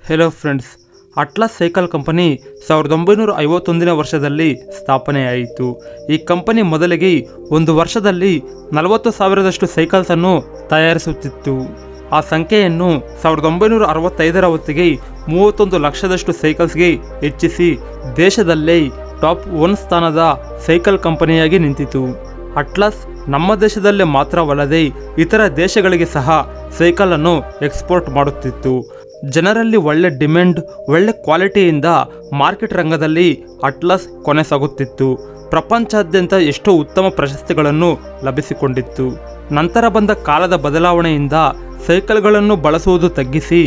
Hello friends, Atlas cycle company 1951ನೇ ವರ್ಷದಲ್ಲಿ ಸ್ಥಾಪನೆಯಾಯಿತು. ಈ ಕಂಪನಿ ಮೊದಲಿಗೆ ಒಂದು ವರ್ಷದಲ್ಲಿ 40,000ದಷ್ಟು ಸೈಕಲ್ಸನ್ನು ತಯಾರಿಸುತ್ತಿತ್ತು. ಆ ಸಂಖ್ಯೆಯನ್ನು 1965ರ ಹೊತ್ತಿಗೆ 31 ಲಕ್ಷದಷ್ಟು ಸೈಕಲ್ಸ್ಗೆ ಹೆಚ್ಚಿಸಿ ದೇಶದಲ್ಲೇ ಟಾಪ್ 1 ಸ್ಥಾನದ ಸೈಕಲ್ ಕಂಪನಿಯಾಗಿ ನಿಂತಿತು. ಅಟ್ಲಾಸ್ ನಮ್ಮ ದೇಶದಲ್ಲೇ ಮಾತ್ರವಲ್ಲದೆ ಇತರ ದೇಶಗಳಿಗೆ ಸಹ ಸೈಕಲನ್ನು ಎಕ್ಸ್ಪೋರ್ಟ್ ಮಾಡುತ್ತಿತ್ತು. ಜನರಲ್ಲಿ ಒಳ್ಳೆ ಡಿಮ್ಯಾಂಡ್, ಒಳ್ಳೆ ಕ್ವಾಲಿಟಿಯಿಂದ ಮಾರ್ಕೆಟ್ ರಂಗದಲ್ಲಿ ಅಟ್ಲಾಸ್ ಕೊನೆಸಾಗುತ್ತಿತ್ತು. ಪ್ರಪಂಚಾದ್ಯಂತ ಎಷ್ಟೋ ಉತ್ತಮ ಪ್ರಶಸ್ತಿಗಳನ್ನು ಲಭಿಸಿಕೊಂಡಿತ್ತು. ನಂತರ ಬಂದ ಕಾಲದ ಬದಲಾವಣೆಯಿಂದ ಸೈಕಲ್ಗಳನ್ನು ಬಳಸುವುದು ತಗ್ಗಿಸಿ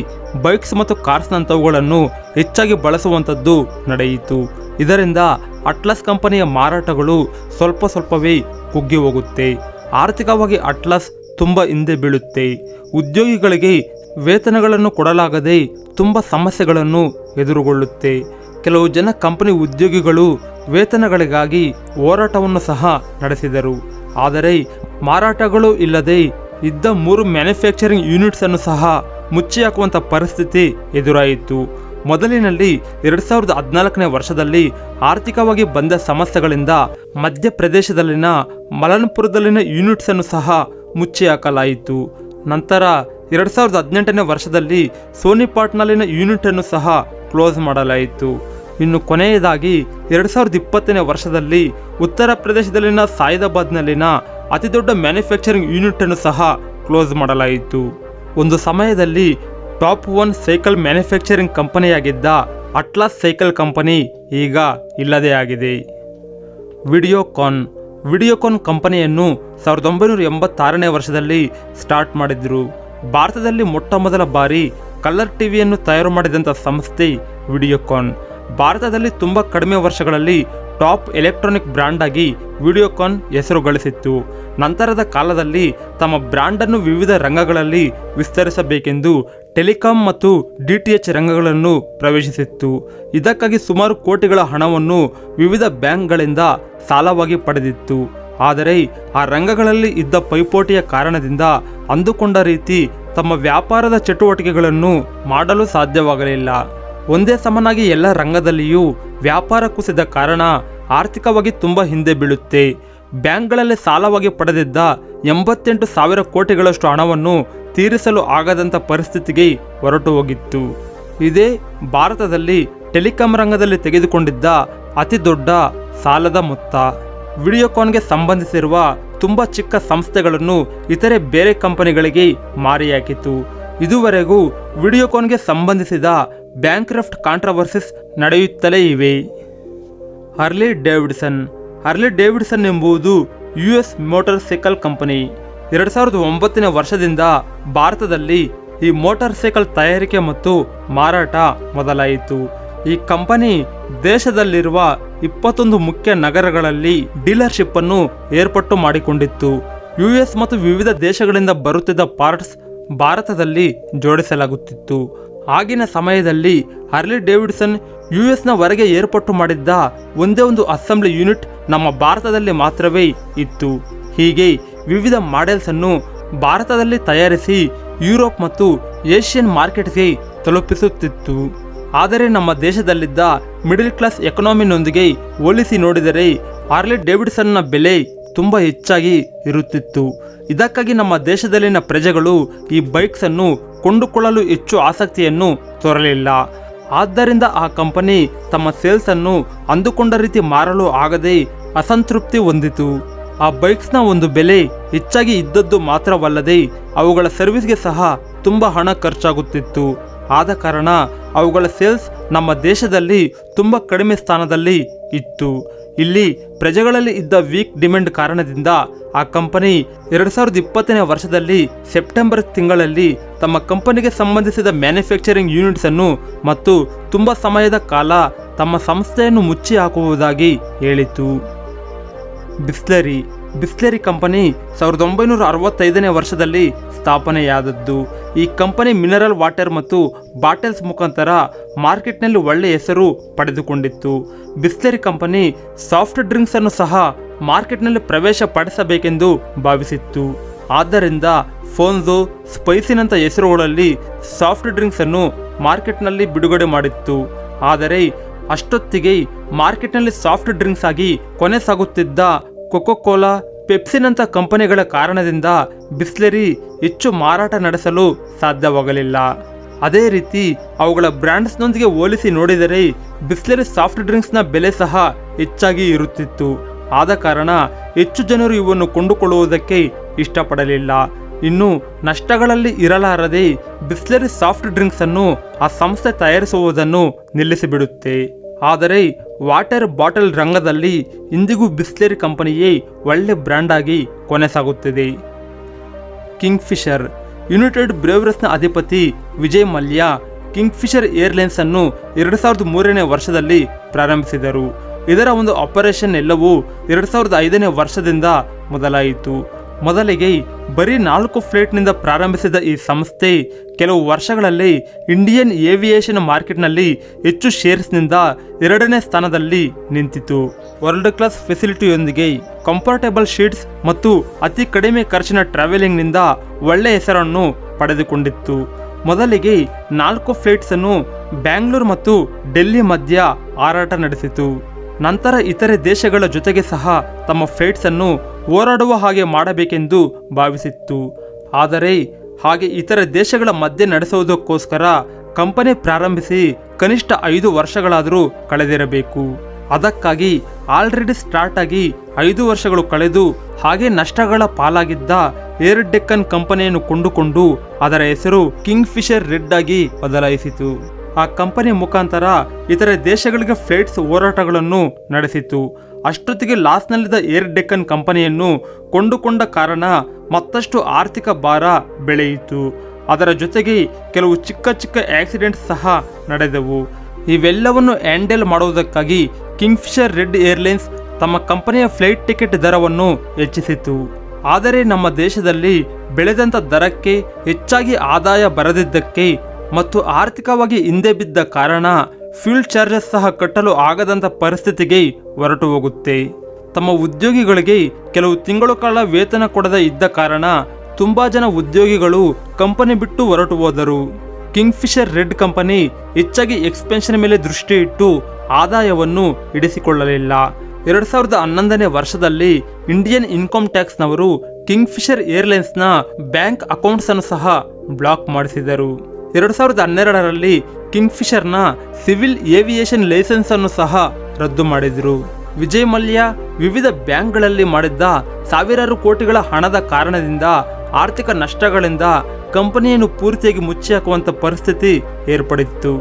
ಬೈಕ್ಸ್ ಮತ್ತು ಕಾರ್ಸ್ನಂಥವುಗಳನ್ನು ಹೆಚ್ಚಾಗಿ ಬಳಸುವಂಥದ್ದು ನಡೆಯಿತು. ಇದರಿಂದ ಅಟ್ಲಾಸ್ ಕಂಪನಿಯ ಮಾರಾಟಗಳು ಸ್ವಲ್ಪವೇ ಕುಗ್ಗಿ ಹೋಗುತ್ತೆ. ಆರ್ಥಿಕವಾಗಿ ಅಟ್ಲಾಸ್ ತುಂಬ ಹಿಂದೆ ಬೀಳುತ್ತೆ. ಉದ್ಯೋಗಿಗಳಿಗೆ ವೇತನಗಳನ್ನು ಕೊಡಲಾಗದೆ ತುಂಬ ಸಮಸ್ಯೆಗಳನ್ನು ಎದುರುಗೊಳ್ಳುತ್ತೆ. ಕೆಲವು ಜನ ಕಂಪನಿ ಉದ್ಯೋಗಿಗಳು ವೇತನಗಳಿಗಾಗಿ ಹೋರಾಟವನ್ನು ಸಹ ನಡೆಸಿದರು. ಆದರೆ ಮಾರಾಟಗಳು ಇಲ್ಲದೆ ಇದ್ದ 3 ಮ್ಯಾನುಫ್ಯಾಕ್ಚರಿಂಗ್ ಯೂನಿಟ್ಸನ್ನು ಸಹ ಮುಚ್ಚಿ ಹಾಕುವಂಥ ಪರಿಸ್ಥಿತಿ ಎದುರಾಯಿತು. ಮೊದಲಿನಲ್ಲಿ 2014ನೇ ವರ್ಷದಲ್ಲಿ ಆರ್ಥಿಕವಾಗಿ ಬಂದ ಸಮಸ್ಯೆಗಳಿಂದ ಮಧ್ಯಪ್ರದೇಶದಲ್ಲಿನ ಮಲನ್ಪುರದಲ್ಲಿನ ಯೂನಿಟ್ಸನ್ನು ಸಹ ಮುಚ್ಚಿ ಹಾಕಲಾಯಿತು. ನಂತರ 2018ನೇ ವರ್ಷದಲ್ಲಿ ಸೋನಿಪಾಟ್ನಲ್ಲಿನ ಯೂನಿಟನ್ನು ಸಹ ಕ್ಲೋಸ್ ಮಾಡಲಾಯಿತು. ಇನ್ನು ಕೊನೆಯದಾಗಿ 2020ನೇ ವರ್ಷದಲ್ಲಿ ಉತ್ತರ ಪ್ರದೇಶದಲ್ಲಿನ ಸಾಯಿದಾಬಾದ್ನಲ್ಲಿನ ಅತಿದೊಡ್ಡ ಮ್ಯಾನುಫ್ಯಾಕ್ಚರಿಂಗ್ ಯೂನಿಟನ್ನು ಸಹ ಕ್ಲೋಸ್ ಮಾಡಲಾಯಿತು. ಒಂದು ಸಮಯದಲ್ಲಿ ಟಾಪ್ 1 ಸೈಕಲ್ ಮ್ಯಾನುಫ್ಯಾಕ್ಚರಿಂಗ್ ಕಂಪನಿಯಾಗಿದ್ದ ಅಟ್ಲಾಸ್ ಸೈಕಲ್ ಕಂಪನಿ ಈಗ ಇಲ್ಲದೇ ಆಗಿದೆ. ವಿಡಿಯೋಕಾನ್ ಕಂಪನಿಯನ್ನು 1986ನೇ ವರ್ಷದಲ್ಲಿ ಸ್ಟಾರ್ಟ್ ಮಾಡಿದ್ರು. ಭಾರತದಲ್ಲಿ ಮೊಟ್ಟಮೊದಲ ಬಾರಿ ಕಲರ್ ಟಿವಿಯನ್ನು ತಯಾರು ಮಾಡಿದಂಥ ಸಂಸ್ಥೆ ವಿಡಿಯೋಕಾನ್. ಭಾರತದಲ್ಲಿ ತುಂಬ ಕಡಿಮೆ ವರ್ಷಗಳಲ್ಲಿ ಟಾಪ್ ಎಲೆಕ್ಟ್ರಾನಿಕ್ ಬ್ರ್ಯಾಂಡ್ ಆಗಿ ವಿಡಿಯೋಕಾನ್ ಹೆಸರು ಗಳಿಸಿತ್ತು. ನಂತರದ ಕಾಲದಲ್ಲಿ ತಮ್ಮ ಬ್ರ್ಯಾಂಡನ್ನು ವಿವಿಧ ರಂಗಗಳಲ್ಲಿ ವಿಸ್ತರಿಸಬೇಕೆಂದು ಟೆಲಿಕಾಂ ಮತ್ತು DTH ರಂಗಗಳನ್ನು ಪ್ರವೇಶಿಸಿತ್ತು. ಇದಕ್ಕಾಗಿ ಸುಮಾರು ಕೋಟಿಗಳ ಹಣವನ್ನು ವಿವಿಧ ಬ್ಯಾಂಕ್ಗಳಿಂದ ಸಾಲವಾಗಿ ಪಡೆದಿತ್ತು. ಆದರೆ ಆ ರಂಗಗಳಲ್ಲಿ ಇದ್ದ ಪೈಪೋಟಿಯ ಕಾರಣದಿಂದ ಅಂದುಕೊಂಡ ರೀತಿ ತಮ್ಮ ವ್ಯಾಪಾರದ ಚಟುವಟಿಕೆಗಳನ್ನು ಮಾಡಲು ಸಾಧ್ಯವಾಗಲಿಲ್ಲ. ಒಂದೇ ಸಮನಾಗಿ ಎಲ್ಲ ರಂಗದಲ್ಲಿಯೂ ವ್ಯಾಪಾರ ಕುಸಿದ ಕಾರಣ ಆರ್ಥಿಕವಾಗಿ ತುಂಬ ಹಿಂದೆ ಬೀಳುತ್ತೆ. ಬ್ಯಾಂಕ್ಗಳಲ್ಲಿ ಸಾಲವಾಗಿ ಪಡೆದಿದ್ದ 88,000 ಕೋಟಿಗಳಷ್ಟು ಹಣವನ್ನು ತೀರಿಸಲು ಆಗದಂಥ ಪರಿಸ್ಥಿತಿಗೆ ಹೊರಟು ಹೋಗಿತ್ತು. ಇದೇ ಭಾರತದಲ್ಲಿ ಟೆಲಿಕಾಂ ರಂಗದಲ್ಲಿ ತೆಗೆದುಕೊಂಡಿದ್ದ ಅತಿ ದೊಡ್ಡ ಸಾಲದ ಮೊತ್ತ. ವಿಡಿಯೋಕಾನ್ಗೆ ಸಂಬಂಧಿಸಿರುವ ತುಂಬ ಚಿಕ್ಕ ಸಂಸ್ಥೆಗಳನ್ನು ಇತರೆ ಬೇರೆ ಕಂಪನಿಗಳಿಗೆ ಮಾರಿಹಾಕಿತು. ಇದುವರೆಗೂ ವಿಡಿಯೋಕಾನ್ಗೆ ಸಂಬಂಧಿಸಿದ ಬ್ಯಾಂಕ್ರಫ್ಟ್ ಕಾಂಟ್ರವರ್ಸಿಸ್ ನಡೆಯುತ್ತಲೇ ಇವೆ. ಹಾರ್ಲಿ ಡೇವಿಡ್ಸನ್ ಎಂಬುದು US ಮೋಟಾರ್ ಸೈಕಲ್ ಕಂಪನಿ. 2009ನೇ ವರ್ಷದಿಂದ ಭಾರತದಲ್ಲಿ ಈ ಮೋಟಾರ್ ಸೈಕಲ್ ತಯಾರಿಕೆ ಮತ್ತು ಮಾರಾಟ ಮೊದಲಾಯಿತು. ಈ ಕಂಪನಿ ದೇಶದಲ್ಲಿರುವ 21 ಮುಖ್ಯ ನಗರಗಳಲ್ಲಿ ಡೀಲರ್ಶಿಪ್ ಅನ್ನು ಏರ್ಪಟ್ಟು ಮಾಡಿಕೊಂಡಿತ್ತು. US ಮತ್ತು ವಿವಿಧ ದೇಶಗಳಿಂದ ಬರುತ್ತಿದ್ದ ಪಾರ್ಟ್ಸ್ ಭಾರತದಲ್ಲಿ ಜೋಡಿಸಲಾಗುತ್ತಿತ್ತು. ಆಗಿನ ಸಮಯದಲ್ಲಿ ಹಾರ್ಲಿ ಡೇವಿಡ್ಸನ್ US ಹೊರಗೆ ಏರ್ಪಟ್ಟು ಮಾಡಿದ್ದ ಒಂದೇ ಒಂದು ಅಸೆಂಬ್ಲಿ ಯೂನಿಟ್ ನಮ್ಮ ಭಾರತದಲ್ಲಿ ಮಾತ್ರವೇ ಇತ್ತು. ಹೀಗೆ ವಿವಿಧ ಮಾಡೆಲ್ಸ್ ಅನ್ನು ಭಾರತದಲ್ಲಿ ತಯಾರಿಸಿ ಯುರೋಪ್ ಮತ್ತು ಏಷ್ಯನ್ ಮಾರ್ಕೆಟ್ಗೆ ತಲುಪಿಸುತ್ತಿತ್ತು. ಆದರೆ ನಮ್ಮ ದೇಶದಲ್ಲಿದ್ದ ಮಿಡಲ್ ಕ್ಲಾಸ್ ಎಕನಾಮಿನೊಂದಿಗೆ ಹೋಲಿಸಿ ನೋಡಿದರೆ ಹಾರ್ಲಿ ಡೇವಿಡ್ಸನ್ನ ಬೆಲೆ ತುಂಬ ಹೆಚ್ಚಾಗಿ ಇರುತ್ತಿತ್ತು. ಇದಕ್ಕಾಗಿ ನಮ್ಮ ದೇಶದಲ್ಲಿನ ಪ್ರಜೆಗಳು ಈ ಬೈಕ್ಸ್ ಅನ್ನು ಕೊಂಡುಕೊಳ್ಳಲು ಹೆಚ್ಚು ಆಸಕ್ತಿಯನ್ನು ತೋರಲಿಲ್ಲ. ಆದ್ದರಿಂದ ಆ ಕಂಪನಿ ತಮ್ಮ ಸೇಲ್ಸ್ ಅನ್ನು ಅಂದುಕೊಂಡ ರೀತಿ ಮಾರಲು ಆಗದೆ ಅಸಂತೃಪ್ತಿ ಹೊಂದಿತು. ಆ ಬೈಕ್ಸ್ನ ಒಂದು ಬೆಲೆ ಹೆಚ್ಚಾಗಿ ಇದ್ದದ್ದು ಮಾತ್ರವಲ್ಲದೆ ಅವುಗಳ ಸರ್ವಿಸ್ಗೆ ಸಹ ತುಂಬ ಹಣ ಖರ್ಚಾಗುತ್ತಿತ್ತು. ಆದ ಕಾರಣ ಅವುಗಳ ಸೇಲ್ಸ್ ನಮ್ಮ ದೇಶದಲ್ಲಿ ತುಂಬ ಕಡಿಮೆ ಸ್ಥಾನದಲ್ಲಿ ಇತ್ತು. ಇಲ್ಲಿ ಪ್ರಜೆಗಳಲ್ಲಿ ಇದ್ದ ವೀಕ್ ಡಿಮ್ಯಾಂಡ್ ಕಾರಣದಿಂದ ಆ ಕಂಪನಿ 2020ನೇ ವರ್ಷದಲ್ಲಿ ಸೆಪ್ಟೆಂಬರ್ ತಿಂಗಳಲ್ಲಿ ತಮ್ಮ ಕಂಪನಿಗೆ ಸಂಬಂಧಿಸಿದ ಮ್ಯಾನುಫ್ಯಾಕ್ಚರಿಂಗ್ ಯೂನಿಟ್ಸ್ ಅನ್ನು ಮತ್ತು ತುಂಬ ಸಮಯದ ಕಾಲ ತಮ್ಮ ಸಂಸ್ಥೆಯನ್ನು ಮುಚ್ಚಿ ಹಾಕುವುದಾಗಿ ಹೇಳಿತು. ಬಿಸ್ಲೆರಿ ಕಂಪನಿ 1965ನೇ ವರ್ಷದಲ್ಲಿ ಸ್ಥಾಪನೆಯಾದದ್ದು. ಈ ಕಂಪನಿ ಮಿನರಲ್ ವಾಟರ್ ಮತ್ತು ಬಾಟಲ್ಸ್ ಮುಖಾಂತರ ಮಾರ್ಕೆಟ್ನಲ್ಲಿ ಒಳ್ಳೆಯ ಹೆಸರು ಪಡೆದುಕೊಂಡಿತ್ತು. ಬಿಸ್ಲೆರಿ ಕಂಪನಿ ಸಾಫ್ಟ್ ಡ್ರಿಂಕ್ಸ್ ಅನ್ನು ಸಹ ಮಾರ್ಕೆಟ್ನಲ್ಲಿ ಪ್ರವೇಶ ಪಡಿಸಬೇಕೆಂದು ಭಾವಿಸಿತ್ತು. ಆದ್ದರಿಂದ ಫೋನ್ಸೋ, ಸ್ಪೈಸಿನಂಥ ಹೆಸರುಗಳಲ್ಲಿ ಸಾಫ್ಟ್ ಡ್ರಿಂಕ್ಸನ್ನು ಮಾರ್ಕೆಟ್ನಲ್ಲಿ ಬಿಡುಗಡೆ ಮಾಡಿತ್ತು. ಆದರೆ ಅಷ್ಟೊತ್ತಿಗೆ ಮಾರ್ಕೆಟ್ನಲ್ಲಿ ಸಾಫ್ಟ್ ಡ್ರಿಂಕ್ಸ್ ಆಗಿ ಕೊನೆ ಸಾಗುತ್ತಿದ್ದ ಕೊಕೊಕೋಲಾ, ಪೆಪ್ಸಿನಂಥ ಕಂಪನಿಗಳ ಕಾರಣದಿಂದ ಬಿಸ್ಲೆರಿ ಹೆಚ್ಚು ಮಾರಾಟ ನಡೆಸಲು ಸಾಧ್ಯವಾಗಲಿಲ್ಲ. ಅದೇ ರೀತಿ ಅವುಗಳ ಬ್ರ್ಯಾಂಡ್ಸ್ನೊಂದಿಗೆ ಹೋಲಿಸಿ ನೋಡಿದರೆ ಬಿಸ್ಲೆರಿ ಸಾಫ್ಟ್ ಡ್ರಿಂಕ್ಸ್ನ ಬೆಲೆ ಸಹ ಹೆಚ್ಚಾಗಿ ಇರುತ್ತಿತ್ತು. ಆದ ಕಾರಣ ಹೆಚ್ಚು ಜನರು ಇವನ್ನು ಕೊಂಡುಕೊಳ್ಳುವುದಕ್ಕೆ ಇಷ್ಟಪಡಲಿಲ್ಲ. ಇನ್ನು ನಷ್ಟಗಳಲ್ಲಿ ಇರಲಾರದೆ ಬಿಸ್ಲೆರಿ ಸಾಫ್ಟ್ ಡ್ರಿಂಕ್ಸನ್ನು ಆ ಸಂಸ್ಥೆ ತಯಾರಿಸುವುದನ್ನು ನಿಲ್ಲಿಸಿಬಿಡುತ್ತೆ. ಆದರೆ ವಾಟರ್ ಬಾಟಲ್ ರಂಗದಲ್ಲಿ ಇಂದಿಗೂ ಬಿಸ್ಲೆರಿ ಕಂಪನಿಯೇ ಒಳ್ಳೆ ಬ್ರ್ಯಾಂಡ್ ಆಗಿ ಕೊನೆಸಾಗುತ್ತಿದೆ. ಕಿಂಗ್ಫಿಷರ್. ಯುನೈಟೆಡ್ ಬ್ರೇವರ್ಸ್ನ ಅಧಿಪತಿ ವಿಜಯ್ ಮಲ್ಯ ಕಿಂಗ್ಫಿಷರ್ ಏರ್ಲೈನ್ಸ್ ಅನ್ನು 2003ನೇ ವರ್ಷದಲ್ಲಿ ಪ್ರಾರಂಭಿಸಿದರು. ಇದರ ಒಂದು ಆಪರೇಷನ್ ಎಲ್ಲವೂ 2005ನೇ ವರ್ಷದಿಂದ ಮೊದಲಾಯಿತು. ಮೊದಲಿಗೆ ಬರೀ 4 ಫ್ಲೈಟ್ನಿಂದ ಪ್ರಾರಂಭಿಸಿದ ಈ ಸಂಸ್ಥೆ ಕೆಲವು ವರ್ಷಗಳಲ್ಲಿ ಇಂಡಿಯನ್ ಏವಿಯೇಷನ್ ಮಾರ್ಕೆಟ್ನಲ್ಲಿ ಹೆಚ್ಚು ಶೇರ್ಸ್ನಿಂದ 2ನೇ ಸ್ಥಾನದಲ್ಲಿ ನಿಂತಿತು. ವರ್ಲ್ಡ್ ಕ್ಲಾಸ್ ಫೆಸಿಲಿಟಿಯೊಂದಿಗೆ ಕಂಫರ್ಟೇಬಲ್ ಶೀಟ್ಸ್ ಮತ್ತು ಅತಿ ಕಡಿಮೆ ಖರ್ಚಿನ ಟ್ರಾವೆಲಿಂಗ್ನಿಂದ ಒಳ್ಳೆಯ ಹೆಸರನ್ನು ಪಡೆದುಕೊಂಡಿತ್ತು. ಮೊದಲಿಗೆ 4 ಫ್ಲೈಟ್ಸ್ ಅನ್ನು ಬ್ಯಾಂಗ್ಳೂರು ಮತ್ತು ಡೆಲ್ಲಿ ಮಧ್ಯ ಹಾರಾಟ ನಡೆಸಿತು. ನಂತರ ಇತರೆ ದೇಶಗಳ ಜೊತೆಗೆ ಸಹ ತಮ್ಮ ಫ್ಲೈಟ್ಸ್ ಅನ್ನು ಹೋರಾಡುವ ಹಾಗೆ ಮಾಡಬೇಕೆಂದು ಭಾವಿಸಿತ್ತು. ಆದರೆ ಹಾಗೆ ಇತರ ದೇಶಗಳ ಮಧ್ಯೆ ನಡೆಸುವುದಕ್ಕೋಸ್ಕರ ಕಂಪನಿ ಪ್ರಾರಂಭಿಸಿ ಕನಿಷ್ಠ 5 ವರ್ಷಗಳಾದರೂ ಕಳೆದಿರಬೇಕು. ಅದಕ್ಕಾಗಿ ಆಲ್ರೆಡಿ ಸ್ಟಾರ್ಟ್ ಆಗಿ 5 ವರ್ಷಗಳು ಕಳೆದು ಹಾಗೆ ನಷ್ಟಗಳ ಪಾಲಾಗಿದ್ದ ಏರ್ ಡೆಕ್ಕನ್ ಕಂಪನಿಯನ್ನು ಕೊಂಡುಕೊಂಡು ಅದರ ಹೆಸರು ಕಿಂಗ್ಫಿಷರ್ ರೆಡ್ ಆಗಿ ಬದಲಾಯಿಸಿತು. ಆ ಕಂಪನಿ ಮುಖಾಂತರ ಇತರೆ ದೇಶಗಳಿಗೆ ಫ್ಲೈಟ್ಸ್ ಹೋರಾಟಗಳನ್ನು ನಡೆಸಿತು. ಅಷ್ಟೊತ್ತಿಗೆ ಲಾಸ್ನಲ್ಲಿದ್ದ ಏರ್ ಡೆಕ್ಕನ್ ಕಂಪನಿಯನ್ನು ಕೊಂಡುಕೊಂಡ ಕಾರಣ ಮತ್ತಷ್ಟು ಆರ್ಥಿಕ ಭಾರ ಬೆಳೆಯಿತು. ಅದರ ಜೊತೆಗೆ ಕೆಲವು ಚಿಕ್ಕ ಚಿಕ್ಕ ಆಕ್ಸಿಡೆಂಟ್ಸ್ ಸಹ ನಡೆದವು. ಇವೆಲ್ಲವನ್ನು ಹ್ಯಾಂಡಲ್ ಮಾಡುವುದಕ್ಕಾಗಿ ಕಿಂಗ್ಫಿಷರ್ ರೆಡ್ ಏರ್ಲೈನ್ಸ್ ತಮ್ಮ ಕಂಪನಿಯ ಫ್ಲೈಟ್ ಟಿಕೆಟ್ ದರವನ್ನು ಹೆಚ್ಚಿಸಿತು. ಆದರೆ ನಮ್ಮ ದೇಶದಲ್ಲಿ ಬೆಳೆದಂಥ ದರಕ್ಕೆ ಹೆಚ್ಚಾಗಿ ಆದಾಯ ಬರದಿದ್ದಕ್ಕೆ ಮತ್ತು ಆರ್ಥಿಕವಾಗಿ ಹಿಂದೆ ಬಿದ್ದ ಕಾರಣ ಫ್ಯೂಲ್ ಚಾರ್ಜಸ್ ಸಹ ಕಟ್ಟಲು ಆಗದಂಥ ಪರಿಸ್ಥಿತಿಗೆ ಹೊರಟು ಹೋಗುತ್ತೆ. ತಮ್ಮ ಉದ್ಯೋಗಿಗಳಿಗೆ ಕೆಲವು ತಿಂಗಳ ಕಾಲ ವೇತನ ಕೊಡದೇ ಇದ್ದ ಕಾರಣ ತುಂಬ ಜನ ಉದ್ಯೋಗಿಗಳು ಕಂಪನಿ ಬಿಟ್ಟು ಹೊರಟು ಹೋದರು. ಕಿಂಗ್ಫಿಷರ್ ರೆಡ್ ಕಂಪನಿ ಹೆಚ್ಚಾಗಿ ಎಕ್ಸ್ಪೆನ್ಷನ್ ಮೇಲೆ ದೃಷ್ಟಿ ಇಟ್ಟು ಆದಾಯವನ್ನು ಇಡಿಸಿಕೊಳ್ಳಲಿಲ್ಲ. 2011ನೇ ವರ್ಷದಲ್ಲಿ ಇಂಡಿಯನ್ ಇನ್ಕಮ್ ಟ್ಯಾಕ್ಸ್ನವರು ಕಿಂಗ್ಫಿಷರ್ ಏರ್ಲೈನ್ಸ್ನ ಬ್ಯಾಂಕ್ ಅಕೌಂಟ್ಸ್ ಅನ್ನು ಸಹ ಬ್ಲಾಕ್ ಮಾಡಿಸಿದರು. 2012ರಲ್ಲಿ ಕಿಂಗ್ಫಿಷರ್ನ ಸಿವಿಲ್ ಏವಿಯೇಷನ್ ಲೈಸೆನ್ಸ್ ಅನ್ನು ಸಹ ರದ್ದು ಮಾಡಿದರು. ವಿಜಯ್ ಮಲ್ಯ ವಿವಿಧ ಬ್ಯಾಂಕ್ಗಳಲ್ಲಿ ಮಾಡಿದ್ದ ಸಾವಿರಾರು ಕೋಟಿಗಳ ಹಣದ ಕಾರಣದಿಂದ ಆರ್ಥಿಕ ನಷ್ಟಗಳಿಂದ ಕಂಪನಿಯನ್ನು ಪೂರ್ತಿಯಾಗಿ ಮುಚ್ಚಿ ಹಾಕುವಂಥ ಪರಿಸ್ಥಿತಿ ಏರ್ಪಡಿತ್ತು.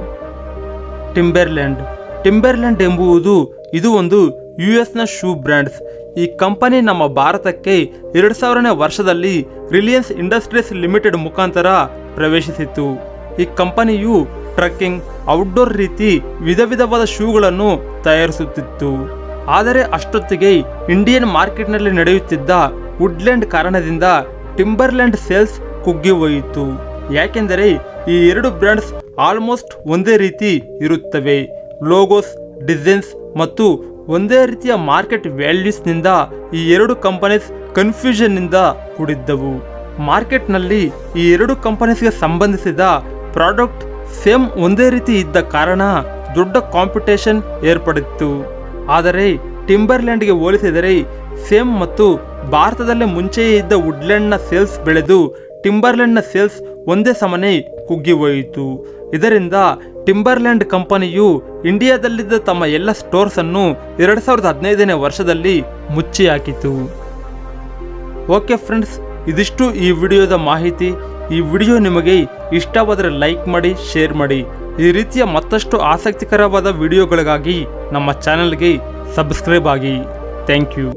ಟಿಂಬರ್ಲ್ಯಾಂಡ್ ಎಂಬುದು ಇದು ಒಂದು US ಶೂ ಬ್ರ್ಯಾಂಡ್ಸ್. ಈ ಕಂಪನಿ ನಮ್ಮ ಭಾರತಕ್ಕೆ 2000ನೇ ವರ್ಷದಲ್ಲಿ ರಿಲಯನ್ಸ್ ಇಂಡಸ್ಟ್ರೀಸ್ ಲಿಮಿಟೆಡ್ ಮುಖಾಂತರ ಪ್ರವೇಶಿಸಿತು. ಈ ಕಂಪನಿಯು ಟ್ರಕ್ಕಿಂಗ್, ಔಟ್ಡೋರ್ ರೀತಿ ವಿಧ ವಿಧವಾದ ಶೂಗಳನ್ನು ತಯಾರಿಸುತ್ತಿತ್ತು. ಆದರೆ ಅಷ್ಟೊತ್ತಿಗೆ ಇಂಡಿಯನ್ ಮಾರ್ಕೆಟ್ನಲ್ಲಿ ನಡೆಯುತ್ತಿದ್ದ ವುಡ್ಲ್ಯಾಂಡ್ ಕಾರಣದಿಂದ ಟಿಂಬರ್ಲ್ಯಾಂಡ್ ಸೇಲ್ಸ್ ಕುಗ್ಗಿ ಹೋಯಿತು. ಯಾಕೆಂದರೆ ಈ 2 ಬ್ರ್ಯಾಂಡ್ಸ್ ಆಲ್ಮೋಸ್ಟ್ ಒಂದೇ ರೀತಿ ಇರುತ್ತವೆ. ಲೋಗೋಸ್, ಡಿಸೈನ್ಸ್ ಮತ್ತು ಒಂದೇ ರೀತಿಯ ಮಾರ್ಕೆಟ್ ವ್ಯಾಲ್ಯೂಸ್ನಿಂದ ಈ 2 ಕಂಪನೀಸ್ ಕನ್ಫ್ಯೂಷನ್ನಿಂದ ಕೂಡಿದ್ದವು. ಮಾರ್ಕೆಟ್ನಲ್ಲಿ ಈ 2 ಕಂಪನೀಸ್ಗೆ ಸಂಬಂಧಿಸಿದ ಪ್ರಾಡಕ್ಟ್ ಸೇಮ್ ಒಂದೇ ರೀತಿ ಇದ್ದ ಕಾರಣ ದೊಡ್ಡ ಕಾಂಪಿಟೇಷನ್ ಏರ್ಪಡಿತ್ತು. ಆದರೆ ಟಿಂಬರ್ಲ್ಯಾಂಡ್ಗೆ ಹೋಲಿಸಿದರೆ ಸೇಮ್ ಮತ್ತು ಭಾರತದಲ್ಲೇ ಮುಂಚೆಯೇ ಇದ್ದ ವುಡ್ಲ್ಯಾಂಡ್ನ ಸೇಲ್ಸ್ ಬೆಳೆದು ಟಿಂಬರ್ಲ್ಯಾಂಡ್ನ ಸೇಲ್ಸ್ ಒಂದೇ ಸಮನೆ ಕುಗ್ಗಿ ಹೋಯಿತು. ಇದರಿಂದ ಟಿಂಬರ್ಲ್ಯಾಂಡ್ ಕಂಪನಿಯು ಇಂಡಿಯಾದಲ್ಲಿದ್ದ ತಮ್ಮ ಎಲ್ಲ ಸ್ಟೋರ್ಸ್ ಅನ್ನು 2015ನೇ ವರ್ಷದಲ್ಲಿ ಮುಚ್ಚಿ ಹಾಕಿತು. ಓಕೆ ಫ್ರೆಂಡ್ಸ್, ಇದಿಷ್ಟು ಈ ವಿಡಿಯೋದ ಮಾಹಿತಿ. ಈ ವಿಡಿಯೋ ನಿಮಗೆ ಇಷ್ಟವಾದರೆ ಲೈಕ್ ಮಾಡಿ, ಶೇರ್ ಮಾಡಿ. ಈ ರೀತಿಯ ಮತ್ತಷ್ಟು ಆಸಕ್ತಿಕರವಾದ ವಿಡಿಯೋಗಳಿಗಾಗಿ ನಮ್ಮ ಚಾನಲ್ಗೆ ಸಬ್ಸ್ಕ್ರೈಬ್ ಆಗಿ. Thank you.